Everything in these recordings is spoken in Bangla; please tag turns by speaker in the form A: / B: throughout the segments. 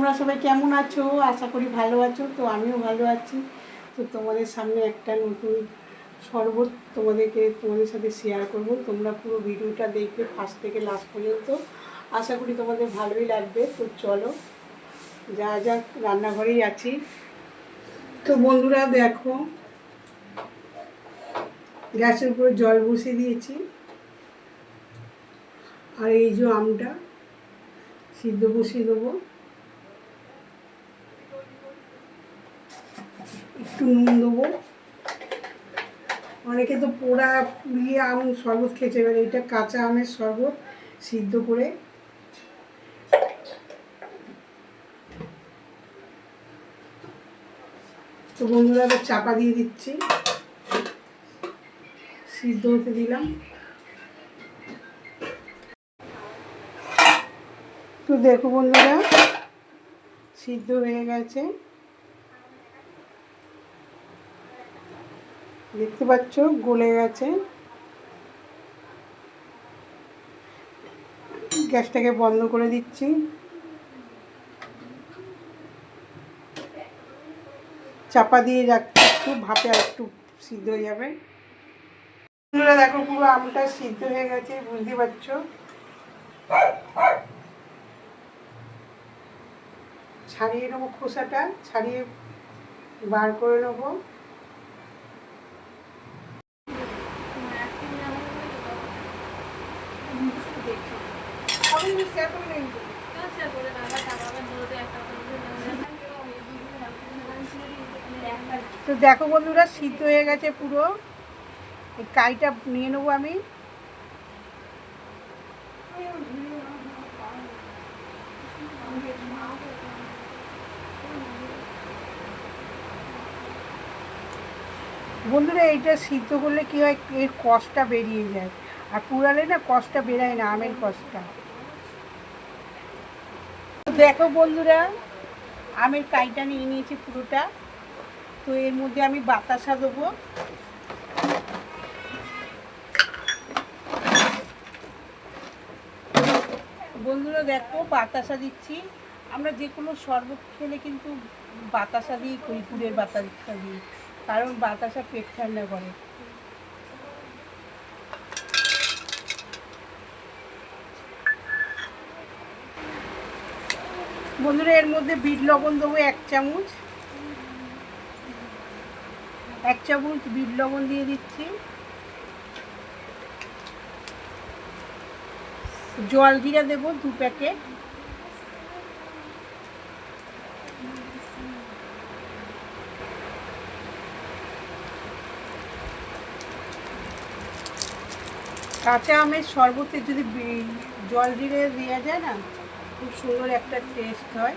A: তোমরা সবাই কেমন আছো? আশা করি ভালো আছো। তো আমিও ভালো আছি। তো তোমাদের সামনে একটা নতুন শরবত তোমাদের সাথে শেয়ার করব। তোমরা পুরো ভিডিওটা দেখবে ফার্স্ট থেকে লাস্ট পর্যন্ত। আশা করি তোমাদের ভালোই লাগবে। তো চলো যা রান্নাঘরেই আছি। তো বন্ধুরা দেখো, গ্যাসের উপরে জল বসিয়ে দিয়েছি। আর এই যে আমটা সিদ্ধ বসিয়ে দেবো। একটু নুন দেবো। অনেকে তো পোড়া পুড়িয়ে আম শরবত খেয়েছে, এবার এটা কাঁচা আমের শরবত সিদ্ধ করে। তো বন্ধুরা আবার চাপা দিয়ে দিচ্ছি, সিদ্ধ হতে দিলাম। তো দেখো বন্ধুরা, সিদ্ধ হয়ে গেছে, দেখতে পাচ্ছ গলে গেছে। গ্যাসটাকে বন্ধ করে দিচ্ছি। চাপা দিয়ে রাখছি, একটু ভাপে আর একটু সিদ্ধ হয়ে যাবে। বন্ধুরা দেখো, পুরো আমটা সিদ্ধ হয়ে গেছে, বুঝতে পারছো। ছাড়িয়ে নেবো, খোসাটা ছাড়িয়ে বার করে নেবো। তো দেখো বন্ধুরা, সিদ্ধ হয়ে গেছে পুরো। এই কাইটা নিয়ে নেবো আমি। বন্ধুরা এইটা সিদ্ধ করলে কী হয়, এর কষটা বেরিয়ে যায়, আর পুরালে না কষটা বেরায় না, আমের কষটা। দেখো বন্ধুরা, আমের কাইটা নিয়ে নিয়েছি পুরোটা। তো এর মধ্যে আমি বাতাসা দেবো। বন্ধুরা দেখো, বাতাসা দিচ্ছি। আমরা যে কোনো শরবত খেলে কিন্তু বাতাসা দিই করি, গুড়ের বাতাসা দিই, কারণ বাতাসা পেট ঠান্ডা করে। বন্ধুরা এর মধ্যে বিট লবণ দেবো 1 চামচ। 1 চামচ বিট লবণ দিয়ে দিচ্ছি। জল জিরা দেবো 2 প্যাকেট। কাঁচা আমের শরবতে যদি জল জিরে দেওয়া যায় না, খুব সুন্দর একটা টেস্ট হয়।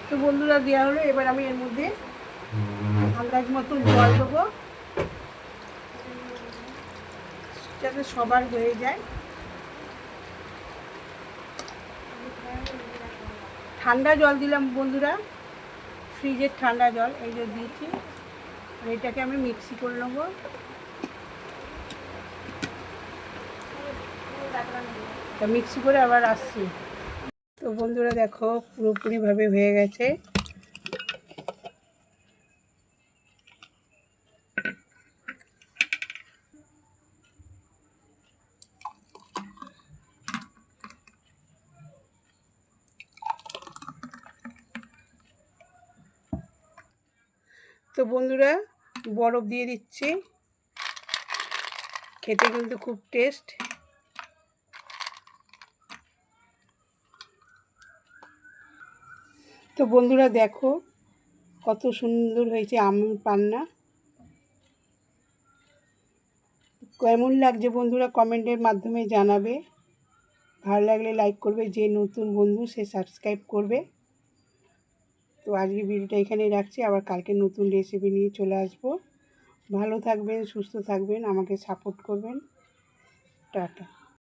A: তো বন্ধুরা দেওয়া হলো, এবার আমি এর মধ্যে আন্দাজ মতন জল দেবো, যাতে সবার হয়ে যায়। ঠান্ডা জল দিলাম বন্ধুরা, ফ্রিজের ঠান্ডা জল এই যে দিয়েছি। আর এটাকে আমি মিক্সি করে নেবো। মিক্সি করে আবার আসছি। তো বন্ধুরা দেখো, পুরোপুরিভাবে হয়ে গেছে। তো বন্ধুরা বরফ দিয়ে দিচ্ছি, খেতে কিন্তু খুব টেস্ট। তো বন্ধুরা দেখো কত সুন্দর হয়েছে আম পান্না। কেমন লাগছে বন্ধুরা কমেন্টের মাধ্যমে জানাবে। ভালো লাগলে লাইক করবে, যে নতুন বন্ধু সে সাবস্ক্রাইব করবে। তো আজকে ভিডিওটা এখানেই রাখছি, আবার কালকে নতুন রেসিপি নিয়ে চলে আসবো। ভালো থাকবেন, সুস্থ থাকবেন, আমাকে সাপোর্ট করবেন। টাটা।